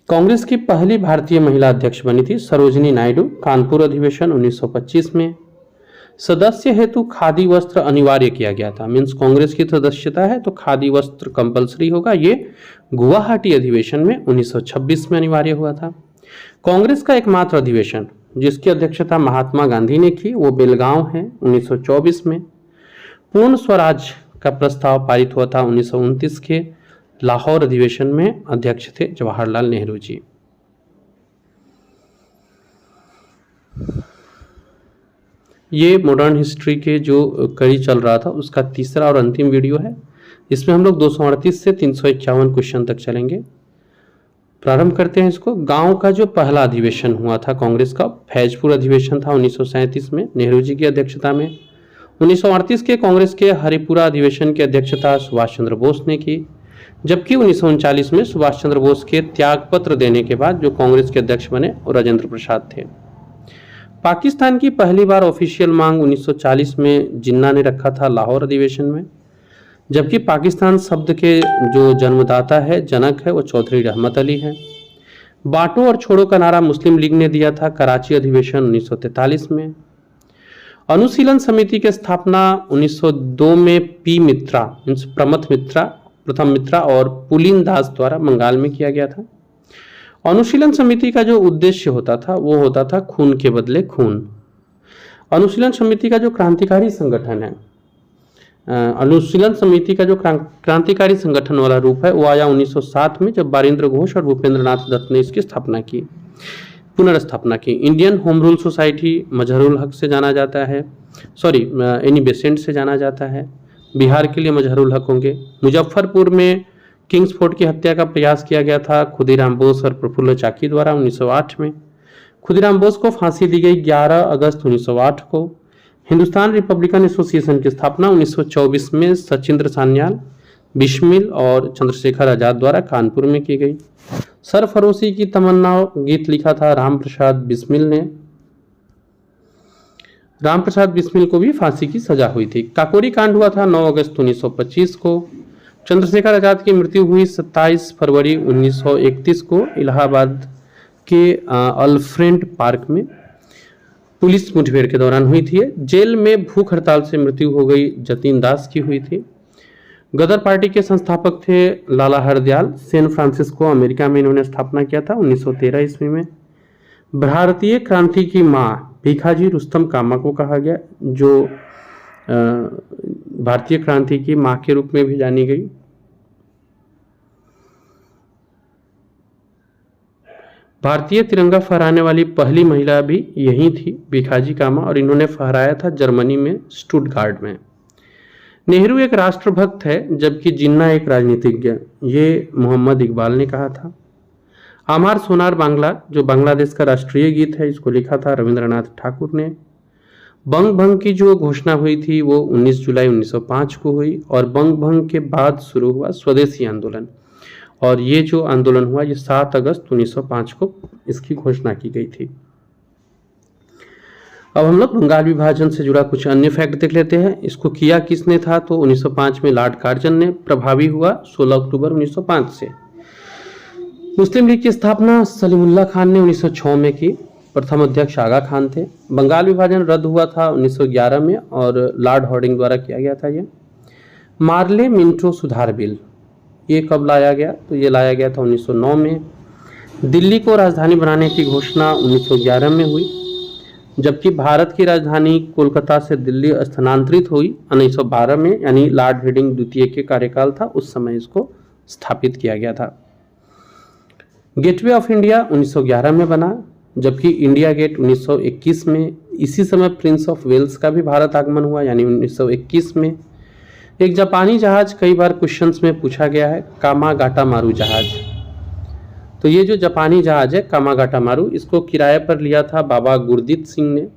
कांग्रेस की पहली भारतीय महिला अध्यक्ष बनी थी सरोजिनी नायडू, कानपुर अधिवेशन 1925 में। सदस्य हेतु खादी वस्त्र अनिवार्य किया गया था। मीन्स कांग्रेस की सदस्यता है तो खादी वस्त्र कंपलसरी होगा। ये गुवाहाटी अधिवेशन में 1926 में अनिवार्य हुआ था। कांग्रेस का एकमात्र अधिवेशन जिसकी अध्यक्षता महात्मा गांधी ने की वो बेलगांव है 1924 में। पूर्ण स्वराज का प्रस्ताव पारित हुआ था 1929 के लाहौर अधिवेशन में। अध्यक्ष थे जवाहरलाल नेहरू जी। ये मॉडर्न हिस्ट्री के जो कड़ी चल रहा था उसका तीसरा और अंतिम वीडियो है। इसमें हम लोग 238 से 351 क्वेश्चन तक चलेंगे। प्रारंभ करते हैं इसको। गांव का जो पहला अधिवेशन हुआ था कांग्रेस का, फैजपुर अधिवेशन था 1937 में, नेहरू जी की अध्यक्षता में। 1938 के कांग्रेस के हरिपुरा अधिवेशन की अध्यक्षता सुभाष चंद्र बोस ने की, जबकि 1939 में सुभाष चंद्र बोस के त्यागपत्र देने के बाद जो कांग्रेस के अध्यक्ष बने वो राजेंद्र प्रसाद थे। पाकिस्तान की पहली बार ऑफिशियल मांग 1940 में जिन्ना ने रखा था लाहौर अधिवेशन में, जबकि पाकिस्तान शब्द के जो जन्मदाता है, जनक है, वो चौधरी रहमत अली है। बांटो और छोड़ो का नारा मुस्लिम लीग ने दिया था कराची अधिवेशन 1943 में। अनुशीलन समिति की स्थापना 1902 में पी मित्रा मीन्स प्रथम मित्रा और पुलिन दास द्वारा बंगाल में किया गया था। अनुशीलन समिति का जो उद्देश्य होता था वो होता था खून के बदले खून। अनुशीलन समिति का जो क्रांतिकारी संगठन है, अनुशीलन समिति का जो क्रांतिकारी संगठन वाला रूप है वो आया 1907 में, जब बारिंद्र घोष और भूपेंद्र नाथ दत्त ने इसकी स्थापना की, पुनर्स्थापना की। Indian home rule society Mazharul हक से जाना जाता है, एनी बेसेंट से जाना जाता है। बिहार के लिए मजहरुल हक होंगे। मुजफ्फरपुर में किंग्स फोर्ट की हत्या का प्रयास किया गया था खुदीराम बोस और प्रफुल्ल चाकी द्वारा 1908 में। खुदीराम बोस को फांसी दी गई 11 अगस्त 1908 को। हिंदुस्तान रिपब्लिकन एसोसिएशन की स्थापना 1924 में सचिंद्र सान्याल, बिस्मिल और चंद्रशेखर आजाद द्वारा कानपुर में की गई। सरफरोशी की तमन्ना गीत लिखा था राम प्रसाद बिस्मिल ने। राम प्रसाद बिस्मिल को भी फांसी की सजा हुई थी। काकोरी कांड हुआ था 9 अगस्त 1925 को। चंद्रशेखर आजाद की मृत्यु हुई 27 फरवरी 1931 को इलाहाबाद के अल्फ्रेड पार्क में पुलिस मुठभेड़ के दौरान हुई थी। जेल में भूख हड़ताल से मृत्यु हो गई जतीन दास की हुई थी। गदर पार्टी के संस्थापक थे लाला हरदयाल। सैन फ्रांसिस्को अमेरिका में इन्होंने स्थापना किया था 1913 ईस्वी में। भारतीय क्रांति की माँ भीखाजी रुस्तम कामा को कहा गया, जो भारतीय क्रांति की माँ के रूप में भी जानी गई। भारतीय तिरंगा फहराने वाली पहली महिला भी यही थी, भीखाजी कामा, और इन्होंने फहराया था जर्मनी में स्टुटगार्ट में। नेहरू एक राष्ट्रभक्त है जबकि जिन्ना एक राजनीतिज्ञ, ये मोहम्मद इकबाल ने कहा था। आमार सोनार बांग्ला जो बांग्लादेश का राष्ट्रीय गीत है, इसको लिखा था रविंद्रनाथ ठाकुर ने। बंग भंग की जो घोषणा हुई थी वो 19 जुलाई 1905 को हुई और बंग भंग के बाद शुरू हुआ स्वदेशी आंदोलन, और ये जो आंदोलन हुआ ये 7 अगस्त 1905 को इसकी घोषणा की गई थी। अब हम लोग बंगाल विभाजन से जुड़ा कुछ अन्य फैक्ट देख लेते हैं। इसको किया किसने था, तो 1905 में लॉर्ड कार्जन ने। प्रभावी हुआ 16 अक्टूबर 1905 से। मुस्लिम लीग की स्थापना सलीमुल्लाह खान ने 1906 में की। प्रथम अध्यक्ष आगा खान थे। बंगाल विभाजन रद्द हुआ था 1911 में और लॉर्ड हार्डिंग द्वारा किया गया था। ये मार्ले मिंटो सुधार बिल ये कब लाया गया, तो ये लाया गया था 1909 में। दिल्ली को राजधानी बनाने की घोषणा 1911 में हुई, जबकि भारत की राजधानी कोलकाता से दिल्ली स्थानांतरित हुई 1912 में, यानी लॉर्ड हार्डिंग द्वितीय के कार्यकाल था उस समय इसको स्थापित किया गया था। गेटवे ऑफ इंडिया 1911 में बना, जबकि इंडिया गेट 1921 में। इसी समय प्रिंस ऑफ वेल्स का भी भारत आगमन हुआ, यानी 1921 में। एक जापानी जहाज कई बार क्वेश्चंस में पूछा गया है, कामागाटामारू जहाज। तो ये जो जापानी जहाज है कामागाटामारू, इसको किराए पर लिया था बाबा गुरदीत सिंह ने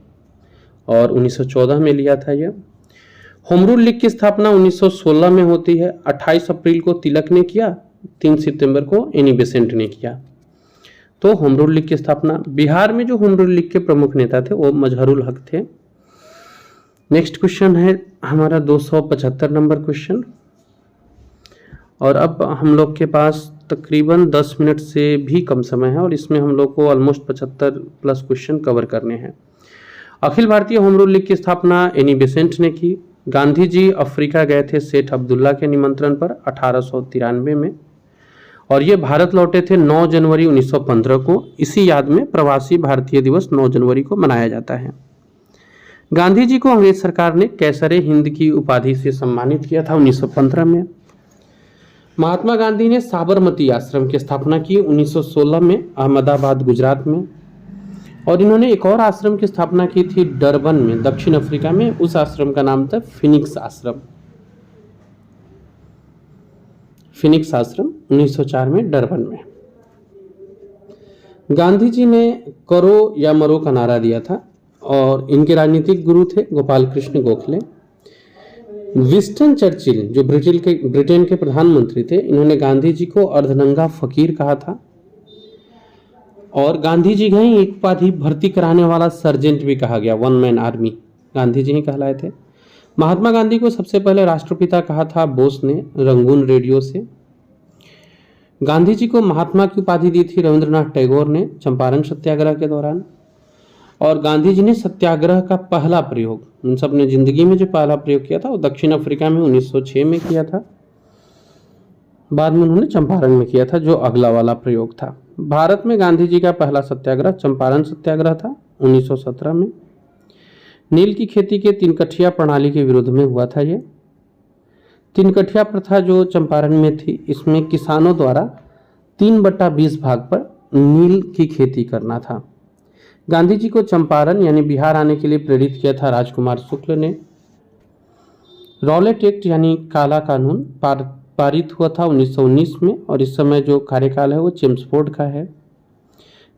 और 1914 में लिया था ये। होम रूल लीग की स्थापना 1916 में होती है। 28 अप्रैल को तिलक ने किया, 3 सितंबर को एनी बेसेंट ने किया। तो होम रूल लीग की स्थापना। बिहार में जो होम रूल लीग के प्रमुख नेता थे वो मजहरुल हक थे। नेक्स्ट क्वेश्चन है हमारा 275 नंबर क्वेश्चन, और अब हम लोग के पास तकरीबन 10 मिनट से भी कम समय है और इसमें हम लोग को ऑलमोस्ट 75 प्लस क्वेश्चन कवर करने हैं। Akhil Bharatiya home rule league की स्थापना एनी बेसेंट ने की। गांधी जी अफ्रीका गए थे सेठ अब्दुल्ला के निमंत्रण पर 1893 में और ये भारत लौटे थे 9 जनवरी 1915 को। इसी याद में प्रवासी भारतीय दिवस 9 जनवरी को मनाया जाता है। गांधी जी को अंग्रेज सरकार ने कैसरे हिंद की उपाधि से सम्मानित किया था 1915 में। महात्मा गांधी ने साबरमती आश्रम की स्थापना की 1916 में अहमदाबाद गुजरात में और इन्होंने एक और आश्रम की स्थापना की थी डरबन में दक्षिण अफ्रीका में। उस आश्रम का नाम था फिनिक्स आश्रम। फिनिक्स आश्रम 1904 में डरबन में। गांधी जी ने करो या मरो का नारा दिया था और इनके राजनीतिक गुरु थे गोपाल कृष्ण गोखले। विंस्टन चर्चिल जो ब्रिटेन के प्रधानमंत्री थे, इन्होंने गांधी जी को अर्धनंगा फकीर कहा था और गांधी जी का ही एक उपाधि भर्ती कराने वाला सर्जेंट भी कहा गया। 1 मैन आर्मी गांधी जी ही कहलाए थे। महात्मा गांधी को सबसे पहले राष्ट्रपिता कहा था बोस ने रंगून रेडियो से। गांधी जी को महात्मा की उपाधि दी थी रविंद्रनाथ टैगोर ने चंपारण सत्याग्रह के दौरान। और गांधी जी ने सत्याग्रह का पहला प्रयोग, उन सब ने जिंदगी में जो पहला प्रयोग किया था वो दक्षिण अफ्रीका में 1906 में किया था। बाद में उन्होंने चंपारण में किया था जो अगला वाला प्रयोग था। भारत में गांधी जी का पहला सत्याग्रह चंपारण सत्याग्रह था 1917 में। नील की खेती के 3 कठिया प्रणाली के विरोध में हुआ था। ये 3 कठिया प्रथा जो चंपारण में थी, इसमें किसानों द्वारा 3/20 भाग पर नील की खेती करना था। गांधी जी को चंपारण यानी बिहार आने के लिए प्रेरित किया था राजकुमार शुक्ल ने। रॉलेट एक्ट यानी काला कानून पारित हुआ था 1919 में और इस समय जो कार्यकाल है वो चेम्सफोर्ड का है।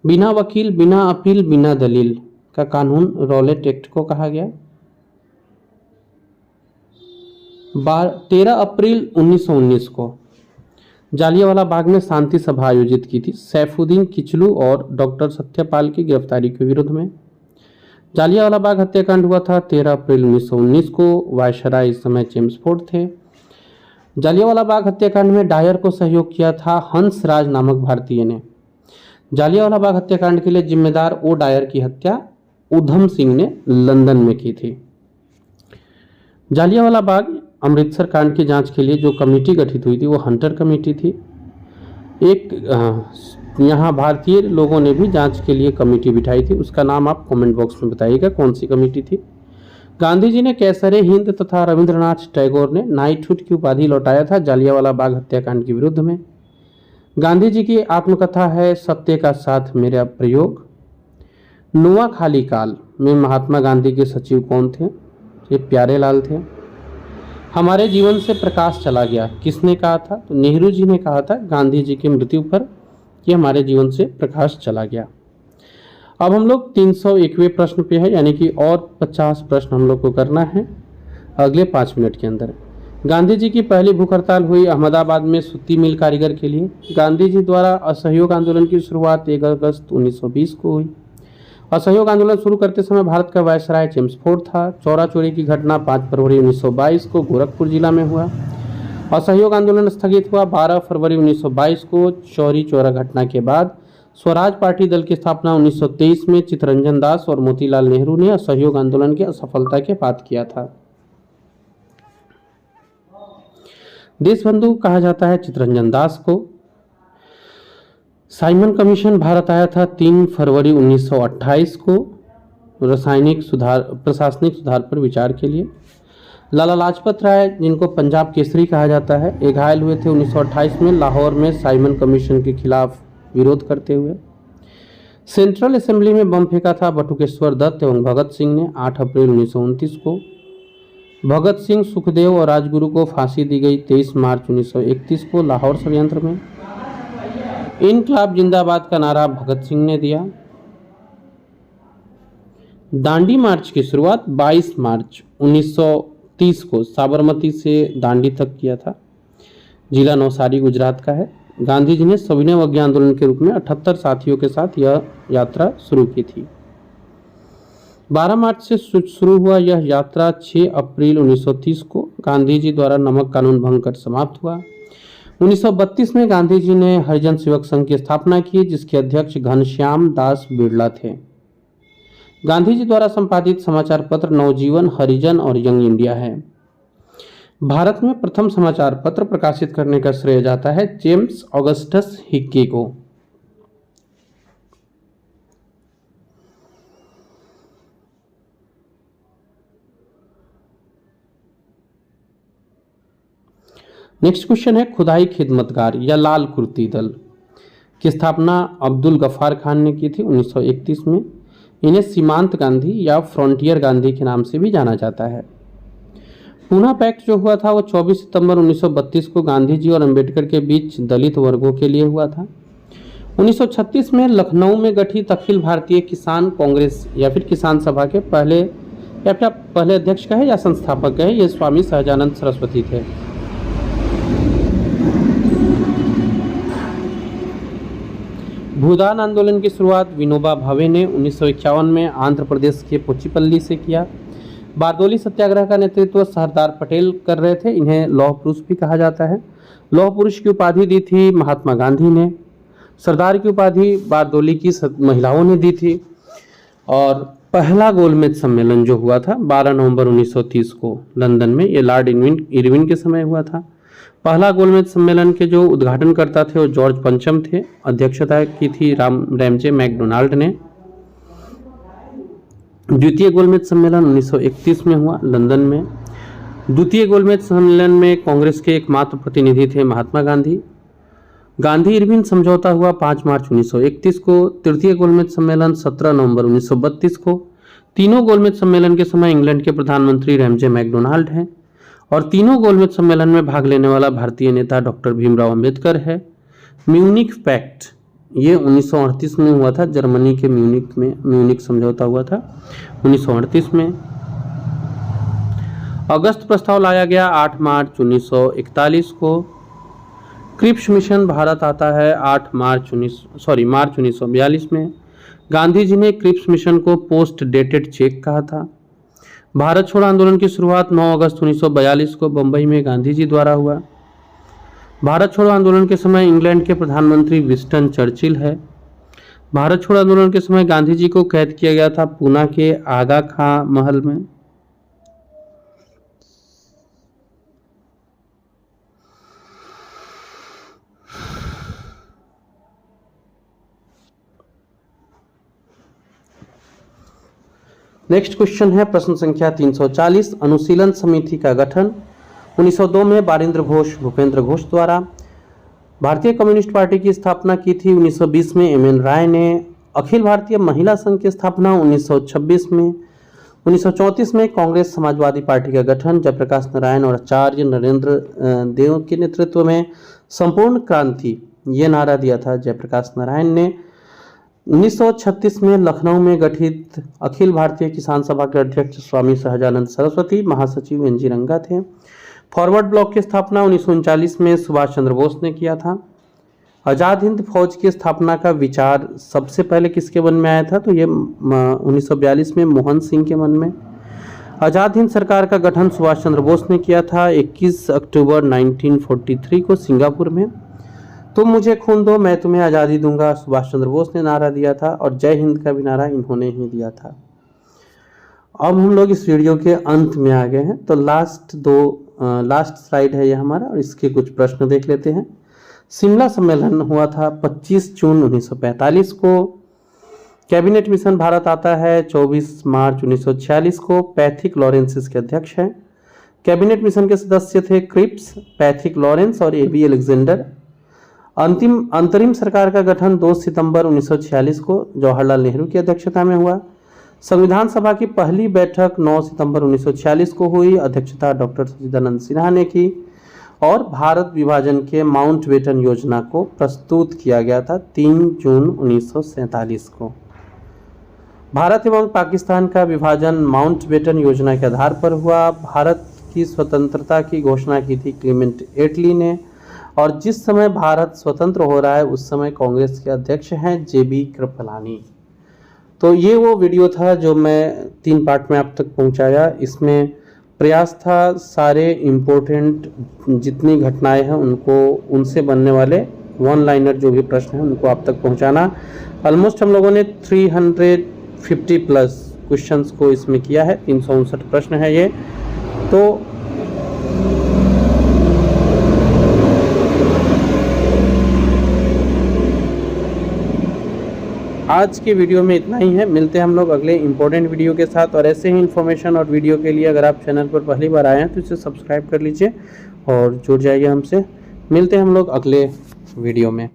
बिना वकील, बिना अपील, बिना दलील का कानून रॉलेट एक्ट को कहा गया। 13 अप्रैल 1919 को जालियांवाला बाग में शांति सभा आयोजित की थी सैफुद्दीन किचलू और डॉक्टर सत्यपाल की गिरफ्तारी के विरोध में। जालियांवाला बाग हत्याकांड हुआ था 13 अप्रैल 1919 को। वायसराय इस समय चेम्सफोर्ड थे। जालियांवाला बाग हत्याकांड में डायर को सहयोग किया था हंस राज नामक भारतीय ने। जालियांवाला बाग हत्याकांड के लिए जिम्मेदार ओ डायर की हत्या उधम सिंह ने लंदन में की थी। जालियांवाला बाग अमृतसर कांड की जांच के लिए जो कमेटी गठित हुई थी वो हंटर कमेटी थी। एक यहाँ भारतीय लोगों ने भी जांच के लिए कमेटी बिठाई थी, उसका नाम आप कमेंट बॉक्स में बताइएगा कौन सी कमेटी थी। गांधी जी ने कैसरे हिंद तथा रविंद्रनाथ टैगोर ने नाइटहुड की उपाधि लौटाया था जालियांवाला बाग हत्याकांड के विरुद्ध में। गांधी जी की आत्मकथा है सत्य का साथ मेरा प्रयोग। नुआखाली काल में महात्मा गांधी के सचिव कौन थे? ये प्यारे लाल थे। हमारे जीवन से प्रकाश चला गया, किसने कहा था? तो नेहरू जी ने कहा था गांधी जी की मृत्यु पर कि हमारे जीवन से प्रकाश चला गया। अब हम लोग 301वें प्रश्न पे है, यानी कि और 50 प्रश्न हम लोग को करना है अगले 5 मिनट के अंदर। गांधी जी की पहली भूख हड़ताल हुई अहमदाबाद में सूती मिल कारीगर के लिए। गांधी जी द्वारा असहयोग आंदोलन की शुरुआत 1 अगस्त 1920 को हुई। असहयोग आंदोलन शुरू करते समय भारत का वायसराय चेम्सफोर्ड था। चौरा चोरी की घटना 5 फरवरी 1922 को गोरखपुर जिला में हुआ। असहयोग आंदोलन स्थगित हुआ 12 फरवरी 1922 को। चौरी चौरा घटना के बाद स्वराज पार्टी दल की स्थापना 1923 में चित्तरंजन दास और मोतीलाल नेहरू ने असहयोग आंदोलन की असफलता के बाद किया था। देशबंधु कहा जाता है चित्तरंजन दास को। साइमन कमीशन भारत आया था 3 फरवरी 1928 को प्रशासनिक सुधार पर विचार के लिए। लाला लाजपत राय, जिनको पंजाब केसरी कहा जाता है, ये घायल हुए थे 1928 में लाहौर में साइमन कमीशन के खिलाफ विरोध करते हुए। सेंट्रल असेंबली में बम फेंका था बटुकेश्वर दत्त एवं भगत सिंह ने 8 अप्रैल 1929 को। भगत सिंह, सुखदेव और राजगुरु को फांसी दी गई 23 मार्च 1931 को लाहौर षड्यंत्र में। इनकलाब जिंदाबाद का नारा भगत सिंह ने दिया। दांडी मार्च की शुरुआत 22 मार्च 1930 को साबरमती से दांडी तक किया था। जिला नवसारी गुजरात का है। गांधी जी ने सविनय अवज्ञा आंदोलन के रूप में 78 साथियों के साथ यह यात्रा शुरू की थी। 12 मार्च से शुरू हुआ यह यात्रा 6 अप्रैल 1930 को गांधी जी द्वारा नमक कानून भंग कर समाप्त हुआ। 1932 में गांधी जी ने हरिजन सेवक संघ की स्थापना की, जिसके अध्यक्ष घनश्याम दास बिरला थे। गांधी जी द्वारा संपादित समाचार पत्र नवजीवन, हरिजन और यंग इंडिया है। भारत में प्रथम समाचार पत्र प्रकाशित करने का श्रेय जाता है जेम्स ऑगस्टस हिक्की को। नेक्स्ट क्वेश्चन है खुदाई खिदमतगार या लाल कुर्ती दल की स्थापना अब्दुल गफ्फार खान ने की थी 1931 में। इन्हें सीमांत गांधी या फ्रंटियर गांधी के नाम से भी जाना जाता है। पूना पैक्ट जो हुआ था वो 24 सितंबर 1932 को गांधी जी और अंबेडकर के बीच दलित वर्गों के लिए हुआ था। 1936 में लखनऊ में गठित अखिल भारतीय किसान कांग्रेस या फिर किसान सभा के पहले अध्यक्ष कहे या संस्थापक कहे, ये स्वामी सहजानंद सरस्वती थे। भूदान आंदोलन की शुरुआत विनोबा भावे ने 1951 में आंध्र प्रदेश के पोचीपल्ली से किया। बारदोली सत्याग्रह का नेतृत्व सरदार पटेल कर रहे थे। इन्हें लौह पुरुष भी कहा जाता है। लौह पुरुष की उपाधि दी थी महात्मा गांधी ने। सरदार की उपाधि बारदोली की महिलाओं ने दी थी। और पहला गोलमेज सम्मेलन जो हुआ था 12 नवंबर 1930 को लंदन में, ये लॉर्ड इरविन के समय हुआ था। पहला गोलमेज सम्मेलन के जो उद्घाटनकर्ता थे वो जॉर्ज पंचम थे। अध्यक्षता की थी रैमजे मैकडोनाल्ड ने। द्वितीय गोलमेज सम्मेलन 1931 में हुआ लंदन में। द्वितीय गोलमेज सम्मेलन में कांग्रेस के एकमात्र प्रतिनिधि थे महात्मा गांधी। गांधी इरविन समझौता हुआ 5 मार्च 1931 को। तृतीय गोलमेज सम्मेलन 17 नवंबर 1932 को। तीनों गोलमेज सम्मेलन के समय इंग्लैंड के प्रधानमंत्री रैमजे मैकडोनाल्ड हैं और तीनों गोलमेज सम्मेलन में भाग लेने वाला भारतीय नेता डॉक्टर भीमराव अंबेडकर है। म्यूनिख पैक्ट ये 1938 में हुआ था, जर्मनी के म्यूनिख समझौता हुआ था 1938 में। अगस्त प्रस्ताव लाया गया 8 मार्च 1941 को। क्रिप्स मिशन भारत आता है मार्च 1942 में। गांधी जी ने क्रिप्स मिशन को पोस्ट डेटेड चेक कहा था। भारत छोड़ो आंदोलन की शुरुआत 9 अगस्त 1942 को बंबई में गांधी जी द्वारा हुआ। भारत छोड़ो आंदोलन के समय इंग्लैंड के प्रधानमंत्री विंस्टन चर्चिल है। भारत छोड़ो आंदोलन के समय गांधी जी को कैद किया गया था पूना के आगा खां महल में। नेक्स्ट क्वेश्चन है प्रश्न संख्या 340। अनुशीलन समिति का गठन 1902 में बारिंद्र घोष भूपेंद्र घोष द्वारा। भारतीय कम्युनिस्ट पार्टी की स्थापना की थी 1920 में एम एन राय ने। अखिल भारतीय महिला संघ की स्थापना 1926 में। 1934 में कांग्रेस समाजवादी पार्टी का गठन जयप्रकाश नारायण और आचार्य नरेंद्र देव के नेतृत्व में। संपूर्ण क्रांति ये नारा दिया था जयप्रकाश नारायण ने। 1936 में लखनऊ में गठित अखिल भारतीय किसान सभा के अध्यक्ष स्वामी सहजानंद सरस्वती, महासचिव एन जी रंगा थे। फॉरवर्ड ब्लॉक की स्थापना 1939 में सुभाष चंद्र बोस ने किया था। आज़ाद हिंद फौज की स्थापना का विचार सबसे पहले किसके मन में आया था, तो ये 1942 में मोहन सिंह के मन में। आज़ाद हिंद सरकार का गठन सुभाष चंद्र बोस ने किया था 21 अक्टूबर 1943 को सिंगापुर में। तुम मुझे खून दो मैं तुम्हें आज़ादी दूंगा सुभाष चंद्र बोस ने नारा दिया था और जय हिंद का भी नारा इन्होंने ही दिया था। अब हम लोग इस वीडियो के अंत में आ गए हैं, तो लास्ट स्लाइड है ये हमारा और इसके कुछ प्रश्न देख लेते हैं। शिमला सम्मेलन हुआ था 25 जून 1945 को। कैबिनेट मिशन भारत आता है 24 मार्च 1946 को। पैथिक लॉरेंस के अध्यक्ष हैं। कैबिनेट मिशन के सदस्य थे क्रिप्स, पैथिक लॉरेंस और एबी अलेक्जेंडर। अंतरिम सरकार का गठन 2 सितंबर 1946 को जवाहरलाल नेहरू की अध्यक्षता में हुआ। संविधान सभा की पहली बैठक 9 सितंबर 1946 को हुई। अध्यक्षता डॉक्टर सच्चिदानंद सिन्हा ने की और भारत विभाजन के माउंटबेटन योजना को प्रस्तुत किया गया था 3 जून 1947 को। भारत एवं पाकिस्तान का विभाजन माउंटबेटन योजना के आधार पर हुआ। भारत की स्वतंत्रता की घोषणा की थी क्लीमेंट एटली ने और जिस समय भारत स्वतंत्र हो रहा है उस समय कांग्रेस के अध्यक्ष हैं जेबी कृपलानी। तो ये वो वीडियो था जो मैं 3 पार्ट में आप तक पहुंचाया। इसमें प्रयास था सारे इम्पोर्टेंट जितनी घटनाएं हैं उनको, उनसे बनने वाले वन लाइनर जो भी प्रश्न हैं उनको आप तक पहुंचाना। ऑलमोस्ट हम लोगों ने 350 प्लस क्वेश्चंस को इसमें किया है, 359 प्रश्न है ये। तो आज के वीडियो में इतना ही है। मिलते हैं हम लोग अगले इंपॉर्टेंट वीडियो के साथ। और ऐसे ही इन्फॉर्मेशन और वीडियो के लिए अगर आप चैनल पर पहली बार आए हैं तो इसे सब्सक्राइब कर लीजिए और जुड़ जाइए हमसे। मिलते हैं हम लोग अगले वीडियो में।